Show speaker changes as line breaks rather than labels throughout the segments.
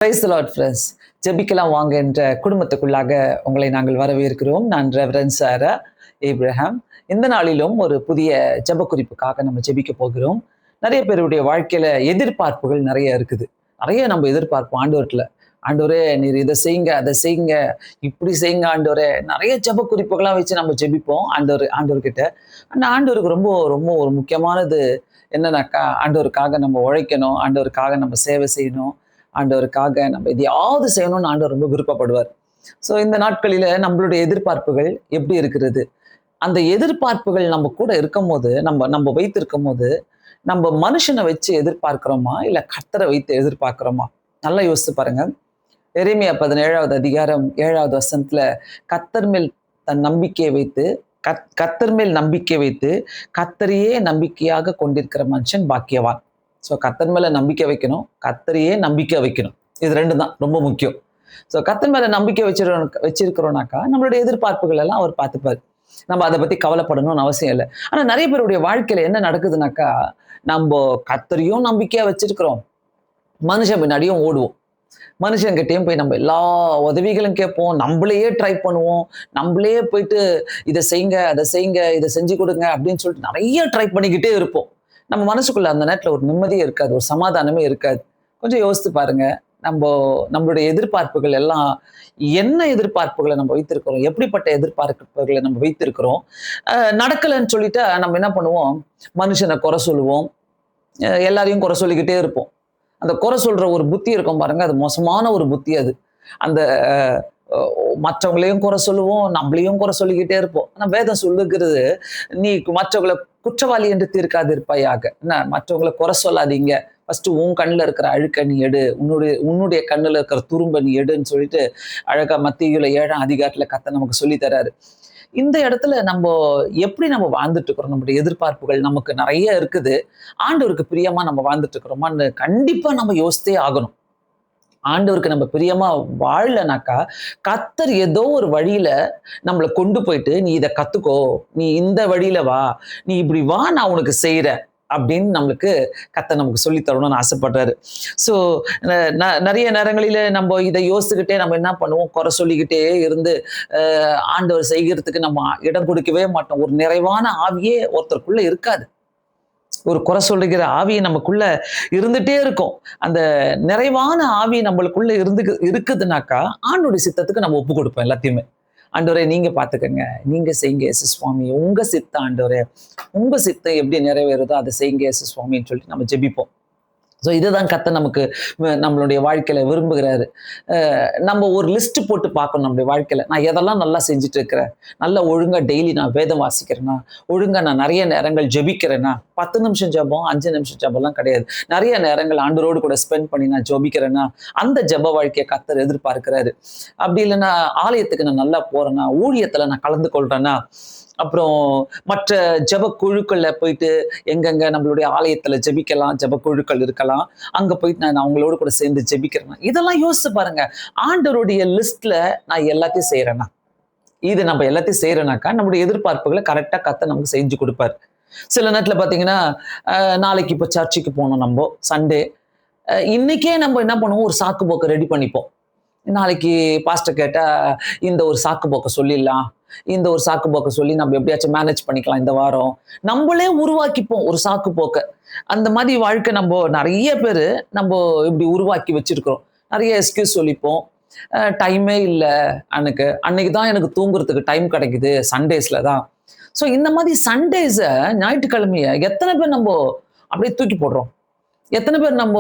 Praise the Lord friends. ஜெபிக்கலாம் வாங்க என்ற குடும்பத்துக்குள்ளாக உங்களை நாங்கள் வரவேற்கிறோம். நான் ரெவரண்ட் சாரா ஏப்ரஹாம். இந்த நாளிலும் ஒரு புதிய ஜெப குறிப்புக்காக நம்ம ஜெபிக்க போகிறோம். நிறைய பேருடைய வாழ்க்கையில எதிர்பார்ப்புகள் நிறைய இருக்குது. நிறைய நம்ம எதிர்பார்ப்போம் ஆண்டவர்கிட்ட. ஆண்டவரே நீர் இதை செய்யுங்க, அதை செய்யுங்க, இப்படி செய்யுங்க ஆண்டவரே. நிறைய ஜெப குறிப்புகளாக வச்சு நம்ம ஜெபிப்போம் ஆண்டவர்கிட்ட. அந்த ஆண்டவருக்கு ரொம்ப ரொம்ப ஒரு முக்கியமானது என்னன்னாக்கா, ஆண்டவருக்காக நம்ம உழைக்கணும், ஆண்டவருக்காக நம்ம சேவை செய்யணும், ஆண்டவருக்காக நம்ம எதையாவது செய்யணும்னு ஆண்டவர் ரொம்ப விருப்பப்படுவார். ஸோ இந்த நாட்களில நம்மளுடைய எதிர்பார்ப்புகள் எப்படி இருக்கிறது? அந்த எதிர்பார்ப்புகள் நம்ம கூட இருக்கும் போது, நம்ம நம்ம வைத்திருக்கும் போது, நம்ம மனுஷனை வச்சு எதிர்பார்க்கிறோமா, இல்லை கர்த்தரை வைத்து எதிர்பார்க்கிறோமா? நல்லா யோசித்து பாருங்க. எரேமியா 17வது அதிகாரம் 7வது வசனத்துல, கர்த்தர் மேல் தன் நம்பிக்கையை வைத்து கர்த்தர் மேல் நம்பிக்கை வைத்து கர்த்தரையே நம்பிக்கையாக கொண்டிருக்கிற மனுஷன் பாக்கியவான். ஸோ கர்த்தர் மேல நம்பிக்கை வைக்கணும், கர்த்தரையே நம்பிக்கை வைக்கணும். இது ரெண்டு தான் ரொம்ப முக்கியம். ஸோ கர்த்தர் மேல நம்பிக்கை வச்சிருக்கிறோம்னாக்கா நம்மளுடைய எதிர்பார்ப்புகள் எல்லாம் அவர் பார்த்துப்பாரு. நம்ம அதை பத்தி கவலைப்படணும்னு அவசியம் இல்லை. ஆனா நிறைய பேருடைய வாழ்க்கையில என்ன நடக்குதுனாக்கா, நம்ம கர்த்தரையும் நம்பிக்கையா வச்சிருக்கிறோம், மனுஷன் பின்னாடியும் ஓடுவோம். மனுஷங்கிட்டையும் போய் நம்ம எல்லா உதவிகளும் கேட்போம், நம்மளையே ட்ரை பண்ணுவோம், நம்மளே போயிட்டு இதை செய்யுங்க, அதை செய்யுங்க, இதை செஞ்சு கொடுங்க அப்படின்னு சொல்லிட்டு நிறைய ட்ரை பண்ணிக்கிட்டே இருப்போம். நம்ம மனசுக்குள்ள அந்த நேரத்தில் ஒரு நிம்மதியே இருக்காது, ஒரு சமாதானமே இருக்காது. கொஞ்சம் யோசித்து பாருங்க. நம்மளுடைய எதிர்பார்ப்புகள் எல்லாம் என்ன எதிர்பார்ப்புகளை நம்ம வைத்திருக்கிறோம், எப்படிப்பட்ட எதிர்பார்ப்புகளை நம்ம வைத்திருக்கிறோம். நடக்கலைன்னு சொல்லிட்டா நம்ம என்ன பண்ணுவோம், மனுஷனை குறை சொல்லுவோம், எல்லாரையும் குறை சொல்லிக்கிட்டே இருப்போம். அந்த குறை சொல்ற ஒரு புத்தி இருக்கும் பாருங்க, அது மோசமான ஒரு புத்தி. அது அந்த மற்றவங்களையும் குறை சொல்லுவோம், நம்மளையும் குறை சொல்லிக்கிட்டே இருப்போம். ஆனா வேதம் சொல்லுகிறது, நீ மற்றவங்களை குற்றவாளி என்று தீர்க்காது இருப்பாயாக. என்ன, மற்றவங்களை குறை சொல்லாதீங்க, ஃபர்ஸ்ட் உன் கண்ணில் இருக்கிற அழுக்க நீ எடு, உன்னுடைய கண்ணில் இருக்கிற துரும்ப நீ எடுன்னு சொல்லிட்டு அழகா மத்தேயுல 7ஆம் அதிகாரத்துல கர்த்தர் நமக்கு சொல்லி தராரு. இந்த இடத்துல நம்ம எப்படி நம்ம வாழ்ந்துட்டு இருக்கிறோம், நம்முடைய எதிர்பார்ப்புகள் நமக்கு நிறைய இருக்குது, ஆண்டவருக்கு பிரியமா நம்ம வாழ்ந்துட்டு இருக்கிறோமான்னு கண்டிப்பா நம்ம யோசித்தே ஆகணும். ஆண்டவருக்கு நம்ம பிரியமா வாழலனாக்கா, கர்த்தர் ஏதோ ஒரு வழியில நம்மளை கொண்டு போயிட்டு, நீ இதை கத்துக்கோ, நீ இந்த வழியில வா, நீ இப்படி வா, நான் உனக்கு செய்யறேன் அப்படின்னு நம்மளுக்கு கர்த்தர் நமக்கு சொல்லி தரணும்னு ஆசைப்படுறாரு. ஸோ நிறைய நேரங்களில நம்ம இதை யோசிச்சுக்கிட்டே நம்ம என்ன பண்ணுவோம், குறை சொல்லிக்கிட்டே இருந்து ஆண்டவர் செய்கிறதுக்கு நம்ம இடம் கொடுக்கவே மாட்டோம். ஒரு நிறைவான ஆவியே ஒருத்தருக்குள்ள இருக்காது. ஒரு குறை சொல்லுகிற ஆவி நமக்குள்ள இருந்துட்டே இருக்கும். அந்த நிறைவான ஆவி நம்மளுக்குள்ள இருக்குதுனாக்கா, ஆண்டோடைய சித்தத்துக்கு நம்ம ஒப்பு கொடுப்போம் எல்லாத்தையுமே. ஆண்டவரே நீங்க பாத்துக்கங்க, நீங்க செய்யுங்க இயேசு சுவாமி, உங்க சித்தம் ஆண்டவரே, உங்க சித்தம் எப்படி நிறைவேறுதோ அதை செய்யுங்க இயேசு சுவாமின்னு சொல்லிட்டு நம்ம ஜெபிப்போம். ஸோ இதுதான் கர்த்தர் நமக்கு நம்மளுடைய வாழ்க்கையில விரும்புகிறாரு. நம்ம ஒரு லிஸ்ட் போட்டு பார்க்கணும் நம்மளுடைய வாழ்க்கையில, நான் எதெல்லாம் நல்லா செஞ்சுட்டு இருக்கிறேன், நல்லா ஒழுங்கா டெய்லி நான் வேதம் வாசிக்கிறேன்னா, ஒழுங்கா நான் நிறைய நேரங்கள் ஜெபிக்கிறேன்னா, 10 நிமிஷம் ஜெபம் 5 நிமிஷம் ஜெபம்லாம் கிடையாது, நிறைய நேரங்கள் ஆண்டவரோடு கூட ஸ்பெண்ட் பண்ணி நான் ஜெபிக்கிறேன்னா, அந்த ஜெப வாழ்க்கையை கர்த்தர் எதிர்பார்க்கிறாரு. அப்படி இல்லைன்னா ஆலயத்துக்கு நான் நல்லா போறேன்னா, ஊழியத்துல நான் கலந்து கொள்றேன்னா, அப்புறம் மற்ற ஜெப குழுக்கள்ல போயிட்டு எங்கெங்க நம்மளுடைய ஆலயத்துல ஜெபிக்கலாம், ஜெப குழுக்கள் இருக்கலாம், அங்க போயிட்டு நான் அவங்களோட கூட சேர்ந்து ஜெபிக்கிறேன்னா, இதெல்லாம் யோசிச்சு பாருங்க. ஆண்டவருடைய லிஸ்ட்ல நான் எல்லாத்தையும் செய்யறேன்னா, இது நம்ம எல்லாத்தையும் செய்யறேனாக்கா நம்மளுடைய எதிர்பார்ப்புகளை கரெக்டா கர்த்தர் நமக்கு செஞ்சு கொடுப்பாரு. சில நேரத்துல பாத்தீங்கன்னா, நாளைக்கு இப்போ சர்ச்சுக்கு போனோம், நம்ம சண்டே, இன்னைக்கே நம்ம என்ன பண்ணுவோம், ஒரு சாக்கு போக்கு ரெடி பண்ணிப்போம். நாளைக்கு பாஸ்டர் கேட்டா இந்த ஒரு சாக்கு போக்க சொல்லிடலாம், இந்த ஒரு சாக்கு போக்க சொல்லி நம்ம எப்படியாச்சும் மேனேஜ் பண்ணிக்கலாம் இந்த வாரம், நம்மளே உருவாக்கிப்போம் ஒரு சாக்கு போக்க. அந்த மாதிரி வாழ்க்கை நம்ம நிறைய பேர் நம்ம இப்படி உருவாக்கி வச்சிருக்கிறோம். நிறைய எக்ஸ்கியூஸ் சொல்லிப்போம். டைமே இல்லை, அன்னைக்கு தான் எனக்கு தூங்குறதுக்கு டைம் கிடைக்குது, சண்டேஸ்ல தான். ஸோ இந்த மாதிரி சண்டேஸை, ஞாயிற்றுக்கிழமைய எத்தனை பேர் நம்ம அப்படியே தூக்கி போடுறோம். எத்தனை பேர் நம்ம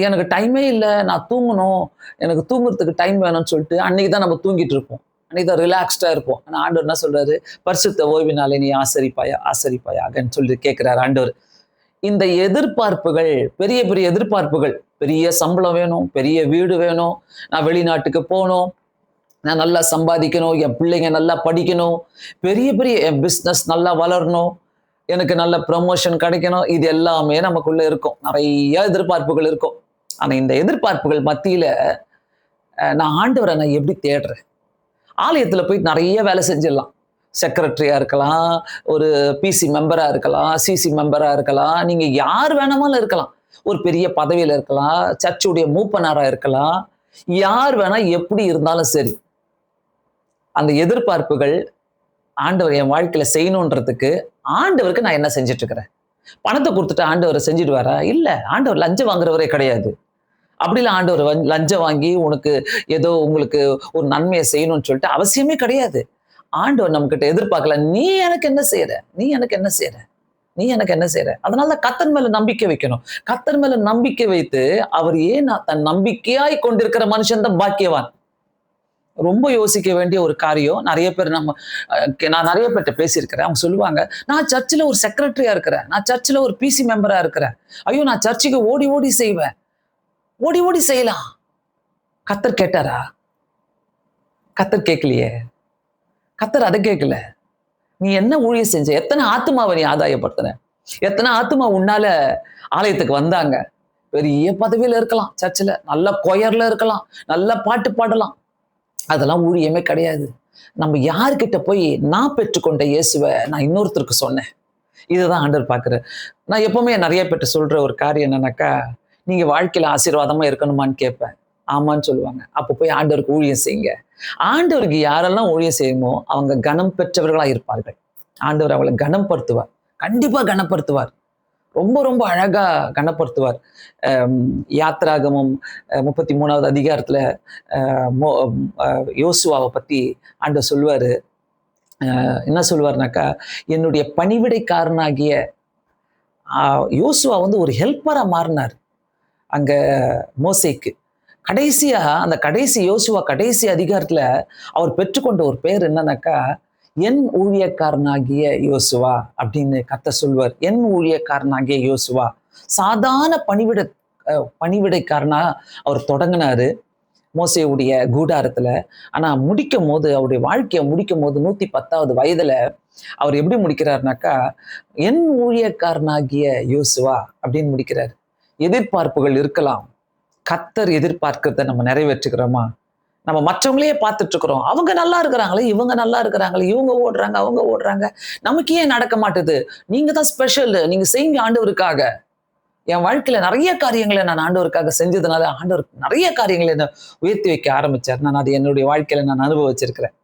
எனக்கு டைமே இல்லை, நான் தூங்கணும், எனக்கு தூங்குறதுக்கு டைம் வேணும்னு சொல்லிட்டு அன்னைக்கு தான் நம்ம தூங்கிட்டு இருப்போம், அன்னைக்கு தான் ரிலாக்ஸ்டா இருப்போம். ஆனால் ஆண்டவர் என்ன சொல்றாரு, பரிசுத்த ஓய்வினாலே நீ ஆசரிப்பாயாகன்னு சொல்லி கேட்கிறாரு ஆண்டவர். இந்த எதிர்பார்ப்புகள், பெரிய பெரிய எதிர்பார்ப்புகள், பெரிய சம்பளம் வேணும், பெரிய வீடு வேணும், நான் வெளிநாட்டுக்கு போகணும், நான் நல்லா சம்பாதிக்கணும், என் பிள்ளைங்க நல்லா படிக்கணும், பெரிய பெரிய என் பிஸ்னஸ் நல்லா வளரணும், எனக்கு நல்ல ப்ரமோஷன் கிடைக்கணும், இது எல்லாமே நமக்குள்ள இருக்கும். நிறைய எதிர்பார்ப்புகள் இருக்கும். ஆனா இந்த எதிர்பார்ப்புகள் மத்தியில நான் ஆண்டவரை நான் எப்படி தேடுறேன்? ஆலயத்துல போய் நிறைய வேலை செஞ்சிடலாம். செக்ரட்டரியா இருக்கலாம், ஒரு பிசி மெம்பரா இருக்கலாம், சிசி மெம்பரா இருக்கலாம், நீங்க யார் வேணாமாலும் இருக்கலாம். ஒரு பெரிய பதவியில இருக்கலாம், சர்ச்சுடைய மூப்பனாரா இருக்கலாம், யார் வேணா எப்படி இருந்தாலும் சரி, அந்த எதிர்பார்ப்புகள் ஆண்டவர் என் வாழ்க்கையில செய்யணுன்றதுக்கு ஆண்டவருக்கு நான் என்ன செஞ்சுட்டு இருக்கிறேன்? பணத்தை கொடுத்துட்டு ஆண்டவர் செஞ்சிடுவாரா? இல்ல. ஆண்டவர் லஞ்சம் வாங்குறவரே கிடையாது. அப்படிலாம் ஆண்டவர் லஞ்சம் வாங்கி உனக்கு ஏதோ உங்களுக்கு ஒரு நன்மையை செய்யணும்னு சொல்லிட்டு அவசியமே கிடையாது. ஆண்டவர் நம்மகிட்ட எதிர்பார்க்கல. நீ எனக்கு என்ன செய்யற? நீ எனக்கு என்ன செய்யற? நீ எனக்கு என்ன செய்யற? அதனால தான் கர்த்தர் மேல நம்பிக்கை வைக்கணும். கர்த்தர் மேல நம்பிக்கை வைத்து அவர் ஏன் தன் நம்பிக்கையாய் கொண்டிருக்கிற மனுஷன் தான் பாக்கியவான். ரொம்ப யோசிக்க வேண்டிய ஒரு காரியம். நிறைய பேர் நான் நிறைய பேர்ட்ட பேசியிருக்கிறேன். அவங்க சொல்லுவாங்க, நான் சர்ச்சில் ஒரு செக்ரட்டரியா இருக்கிறேன், நான் சர்ச்சில் ஒரு பிசி மெம்பரா இருக்கிறேன், ஐயோ நான் சர்ச்சுக்கு ஓடி ஓடி செய்வேன். ஓடி ஓடி செய்யலாம். கர்த்தர் கேட்டாரா? கர்த்தர் கேட்கலையே. கர்த்தர் அதை கேட்கல. நீ என்ன ஊழியம் செஞ்ச? எத்தனை ஆத்துமாவை நீ ஆதாயப்படுத்தின? எத்தனை ஆத்துமா உன்னால ஆலயத்துக்கு வந்தாங்க? பெரிய பதவியில இருக்கலாம், சர்ச்சில் நல்ல கொயர்ல இருக்கலாம், நல்ல பாட்டு பாடலாம், அதெல்லாம் ஊழியமே கிடையாது. நம்ம யார்கிட்ட போய் நான் பெற்றுக்கொண்ட இயேசுவை நான் இன்னொருத்தருக்கு சொன்னேன்? இதுதான் ஆண்டவர் பார்க்குறார். நான் எப்பவுமே நிறைய பேர்ட்ட சொல்ற ஒரு காரியம் என்னன்னாக்கா, நீங்க வாழ்க்கையில ஆசீர்வாதமா இருக்கணுமான்னு கேட்பேன். ஆமான்னு சொல்லுவாங்க. அப்போ போய் ஆண்டவருக்கு ஊழியம் செய்யுங்க. ஆண்டவருக்கு யாரெல்லாம் ஊழியம் செய்யுமோ அவங்க கனம் பெற்றவர்களா இருப்பார்கள். ஆண்டவர் அவளை கனப்படுத்துவார். கண்டிப்பா கனப்படுத்துவார். ரொம்ப ரொம்ப அழகா கனப்படுத்துவார். யாத்ராகமம் 33வது அதிகாரத்துல யோசுவாவை பத்தி ஆண்டவர் சொல்லுவாரு. என்ன சொல்லுவார்னாக்கா, என்னுடைய பணிவிடைக்காரனாகிய யோசுவா ஒரு ஹெல்ப்பரா மாறினார் அங்க மோசேக்கு. கடைசியா அந்த யோசுவா கடைசி அதிகாரத்துல அவர் பெற்றுக்கொண்ட ஒரு பேர் என்னன்னாக்கா, என் ஊழியக்காரனாகிய யோசுவா அப்படின்னு கர்த்தர் சொல்வார். என் ஊழியக்காரனாகிய யோசுவா. சாதாரண பணிவிடைக்காரனா அவர் தொடங்கினாரு மோசேயுடைய கூடாரத்துல. ஆனா முடிக்கும் போது, அவருடைய வாழ்க்கையை முடிக்கும் போது 110வது வயதுல அவர் எப்படி முடிக்கிறாருனாக்கா, என் ஊழியக்காரனாகிய யோசுவா அப்படின்னு முடிக்கிறார். எதிர்பார்ப்புகள் இருக்கலாம். கர்த்தர் எதிர்பார்க்கிறத நம்ம நிறைவேற்றுக்கிறோமா? நம்ம மற்றவங்களையே பார்த்துட்டு இருக்கிறோம். அவங்க நல்லா இருக்கிறாங்களே, இவங்க நல்லா இருக்கிறாங்களே, இவங்க ஓடுறாங்க, அவங்க ஓடுறாங்க, நமக்கு ஏன் நடக்க மாட்டுது? நீங்க தான் ஸ்பெஷல், நீங்க செய்யுங்க ஆண்டவருக்காக. என் வாழ்க்கையில நிறைய காரியங்களை நான் ஆண்டவருக்காக செஞ்சதுனால ஆண்டவர் நிறைய காரியங்களை என்ன உயர்த்தி வைக்க ஆரம்பிச்சார். நான் அது என்னுடைய வாழ்க்கையில நான் அனுபவிச்சிருக்கிறேன்.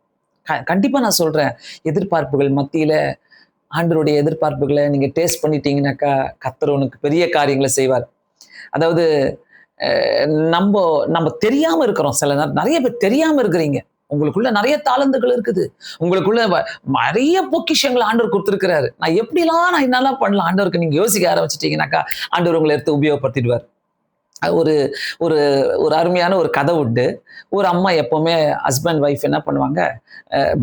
கண்டிப்பா நான் சொல்றேன், எதிர்பார்ப்புகள் மத்தியில ஆண்டவருடைய எதிர்பார்ப்புகளை நீங்க டேஸ்ட் பண்ணிட்டீங்கன்னாக்கா, கர்த்தர் உனக்கு பெரிய காரியங்களை செய்வார். அதாவது நம்ம நம்ம தெரியாம இருக்கிறோம். சில நிறைய பேர் தெரியாம இருக்கிறீங்க. உங்களுக்குள்ள நிறைய தாளந்துகள் இருக்குது. உங்களுக்குள்ள நிறைய பொக்கிஷங்களை ஆண்டவர் கொடுத்திருக்கிறாரு. நான் என்னெல்லாம் பண்ணலாம் ஆண்டவருக்கு நீங்க யோசிக்க ஆரம்பிச்சிட்டீங்கன்னாக்கா, ஆண்டவர் உங்களை எடுத்து உபயோகப்படுத்திடுவார். ஒரு ஒரு ஒரு அருமையான ஒரு கதை உண்டு. ஒரு அம்மா எப்பவுமே ஹஸ்பண்ட் ஒய்ஃப் என்ன பண்ணுவாங்க,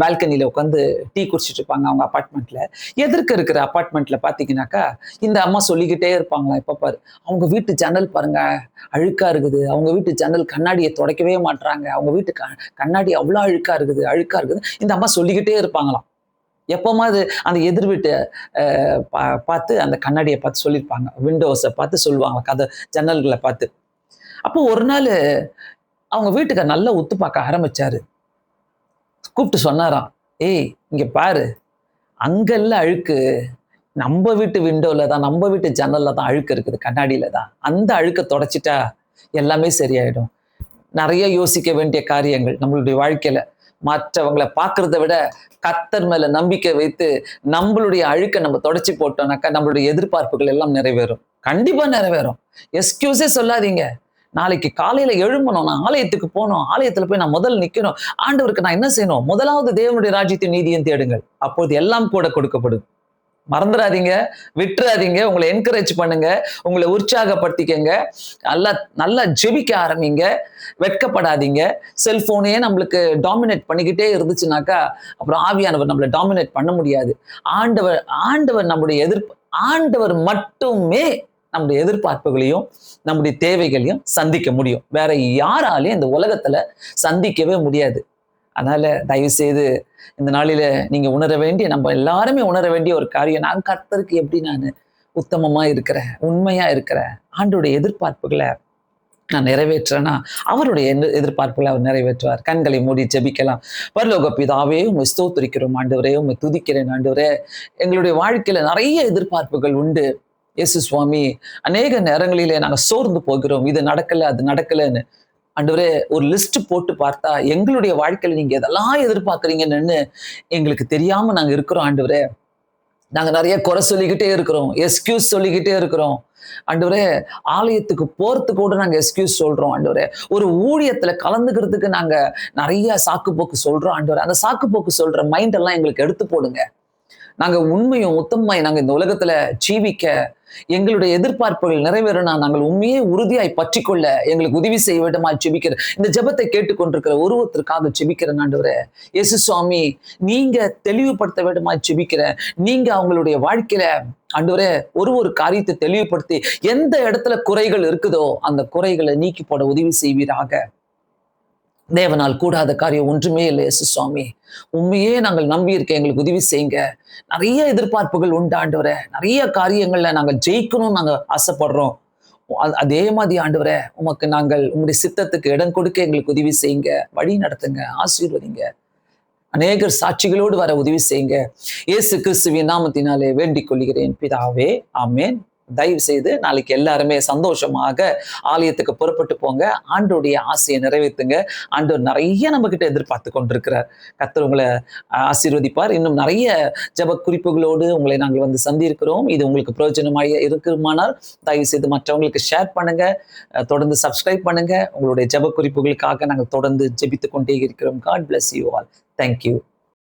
பால்கனியில உட்காந்து டீ குடிச்சிட்டு இருப்பாங்க அவங்க அப்பார்ட்மெண்ட்ல. எதிர்க்க இருக்கிற அப்பார்ட்மெண்ட்ல பாத்தீங்கன்னாக்கா, இந்த அம்மா சொல்லிக்கிட்டே இருப்பாங்களா, எப்ப பாரு அவங்க வீட்டு ஜன்னல் பாருங்க அழுக்கா இருக்குது, அவங்க வீட்டு ஜன்னல் கண்ணாடியை துடைக்கவே மாட்றாங்க, அவங்க வீட்டு கண்ணாடி அவ்வளோ அழுக்கா இருக்குது, அழுக்கா இருக்குது. இந்த அம்மா சொல்லிக்கிட்டே இருப்பாங்களாம். எப்போமாவது அந்த எதிர் வீட்டை பார்த்து அந்த கண்ணாடியை பார்த்து சொல்லியிருப்பாங்க, விண்டோஸை பார்த்து சொல்லுவாங்க, கதை ஜன்னல்களை பார்த்து. அப்போ ஒரு நாள் அவங்க வீட்டுக்கு நல்லா உத்து பார்க்க ஆரம்பிச்சாரு. கூப்பிட்டு சொன்னாராம், ஏய் இங்க பாரு, அங்கெல்லாம் அழுக்கு நம்ம வீட்டு விண்டோல தான், நம்ம வீட்டு ஜன்னல்ல தான் அழுக்கு இருக்குது, கண்ணாடியில தான். அந்த அழுக்கை தொடச்சிட்டா எல்லாமே சரியாயிடும். நிறைய யோசிக்க வேண்டிய காரியங்கள் நம்மளுடைய வாழ்க்கையில. மற்றவங்களை பார்க்கறத விட கர்த்தர் மேல நம்பிக்கை வைத்து நம்மளுடைய அழுக்கை நம்ம தொடச்சி போட்டோம்னாக்கா நம்மளுடைய எதிர்பார்ப்புகள் எல்லாம் நிறைவேறும். கண்டிப்பா நிறைவேறும். எக்ஸ்கியூஸே சொல்லாதீங்க. நாளைக்கு காலையில எழும்பணும், நான் ஆலயத்துக்கு போகணும், ஆலயத்துல போய் நான் முதல்ல நிக்கணும், ஆண்டவருக்கு நான் என்ன செய்யணும்? முதலாவது தேவனுடைய ராஜ்யத்தின் நீதியும் தேடுங்கள், அப்போது எல்லாம் கூட கொடுக்கப்படும். மறந்துடாதீங்க, விட்டுறாதீங்க. உங்களை என்கரேஜ் பண்ணுங்க, உங்களை உற்சாகப்படுத்திக்கங்க, நல்லா நல்லா ஜெபிக்க ஆரம்பிங்க, வெட்கப்படாதீங்க. செல்போனே நம்மளுக்கு டாமினேட் பண்ணிக்கிட்டே இருந்துச்சுனாக்கா அப்புறம் ஆவியானவர் நம்மளை டாமினேட் பண்ண முடியாது. ஆண்டவர் ஆண்டவர் நம்முடைய ஆண்டவர் மட்டுமே நம்முடைய எதிர்பார்ப்புகளையும் நம்முடைய தேவைகளையும் சந்திக்க முடியும். வேற யாராலையும் இந்த உலகத்துல சந்திக்கவே முடியாது. அதனால தயவு செய்து இந்த நாளில நீங்க உணர வேண்டிய, நம்ம எல்லாருமே உணர வேண்டிய ஒரு காரியம், நான் கர்த்தருக்கு எப்படி நான் உத்தமமா இருக்கிறேன், உண்மையா இருக்கிறேன், ஆண்டோடைய எதிர்பார்ப்புகளை நான் நிறைவேற்றேன்னா அவருடைய எதிர்பார்ப்புகளை அவர் நிறைவேற்றுவார். கண்களை மூடி ஜெபிக்கலாம். பரலோக பிதாவே, உம்மை ஸ்தோத்திரிக்கிறோம் ஆண்டவரே, உம்மை துதிக்கிறேன் ஆண்டவரே. எங்களுடைய வாழ்க்கையில நிறைய எதிர்பார்ப்புகள் உண்டு. இயேசு சுவாமி, அநேக நேரங்களிலே நாங்க சோர்ந்து போகிறோம். இது நடக்கல, அது நடக்கலன்னு. ஆண்டவரே, ஒரு லிஸ்ட் போட்டு பார்த்தா, எங்களுடைய வாழ்க்கையில நீங்க எதெல்லாம் எதிர்பார்க்கிறீங்கன்னு எங்களுக்கு தெரியாம நாங்க இருக்கிறோம் ஆண்டவரே. நாங்க நெறைய குறை சொல்லிக்கிட்டே இருக்கிறோம். எக்ஸ்கியூஸ் சொல்லிக்கிட்டே இருக்கிறோம். ஆண்டவரே, ஆலயத்துக்கு போறதுக்கு கூட நாங்க எக்ஸ்கியூஸ் சொல்றோம் ஆண்டவரே. ஒரு ஊழியத்துல கலந்துக்கிறதுக்கு நாங்க நெறைய சாக்கு போக்கு சொல்றோம் ஆண்டவரே. அந்த சாக்கு போக்கு சொல்ற மைண்ட் எல்லாம் எங்களுக்கு எடுத்து போடுங்க. நாங்க உண்மையும் உத்தமமாய் நாங்க இந்த உலகத்துல ஜீவிக்க, எங்களுடைய எதிர்பார்ப்புகள் நிறைவேறனா நாங்கள் உண்மையே உறுதியாய் பற்றிக்கொள்ள எங்களுக்கு உதவி செய்ய வேண்டுமாய் ஜெபிக்கிறேன். இந்த ஜெபத்தை கேட்டுக்கொண்டிருக்கிற ஒருவருக்காக ஜெபிக்கிறேன் ஆண்டவரே. இயேசு சுவாமி, நீங்க தெளிவுபடுத்த வேண்டுமாய் ஜெபிக்கிறேன். நீங்க அவங்களுடைய வாழ்க்கையில ஆண்டவரே ஒரு காரியத்தை தெளிவுபடுத்தி எந்த இடத்துல குறைகள் இருக்குதோ அந்த குறைகளை நீக்கி போட உதவி செய்வீராக. தேவனால் கூடாத காரியம் ஒன்றுமே இல்லை இயேசு சுவாமி. உண்மையே நாங்கள் நம்பி இருக்க எங்களுக்கு உதவி செய்யுங்க. நிறைய எதிர்பார்ப்புகள் உண்டு ஆண்டவரே. நிறைய காரியங்கள்ல நாங்கள் ஜெயிக்கணும்னு நாங்க ஆசைப்படுறோம். அதே மாதிரி ஆண்டவரே, உமக்கு நாங்கள் உங்களுடைய சித்தத்துக்கு இடம் கொடுக்க எங்களுக்கு உதவி செய்யுங்க. வழி நடத்துங்க, ஆசீர்வதிங்க. அநேகர் சாட்சிகளோடு வர உதவி செய்யுங்க. இயேசு கிறிஸ்துவின் நாமத்தினாலே வேண்டிக் கொள்கிறேன் பிதாவே, ஆமென். தயவு செய்து நாளைக்கு எல்லாருமே சந்தோஷமாக ஆலயத்துக்கு புறப்பட்டு போங்க. ஆண்டோடைய ஆசையை நிறைவேற்றுங்க. ஆண்டவர் நிறைய நம்ம கிட்ட எதிர்பார்த்து கொண்டிருக்கிறார். கர்த்தர் உங்களை ஆசீர்வதிப்பார். இன்னும் நிறைய ஜெப குறிப்புகளோடு உங்களை நாங்கள் வந்து சந்திருக்கிறோம். இது உங்களுக்கு பிரயோஜனமாக இருக்குமானால் தயவு செய்து மற்றவங்களுக்கு ஷேர் பண்ணுங்க. தொடர்ந்து சப்ஸ்கிரைப் பண்ணுங்க. உங்களுடைய ஜெப குறிப்புகளுக்காக நாங்கள் தொடர்ந்து ஜெபித்துக் கொண்டே இருக்கிறோம். God bless you all. Thank you.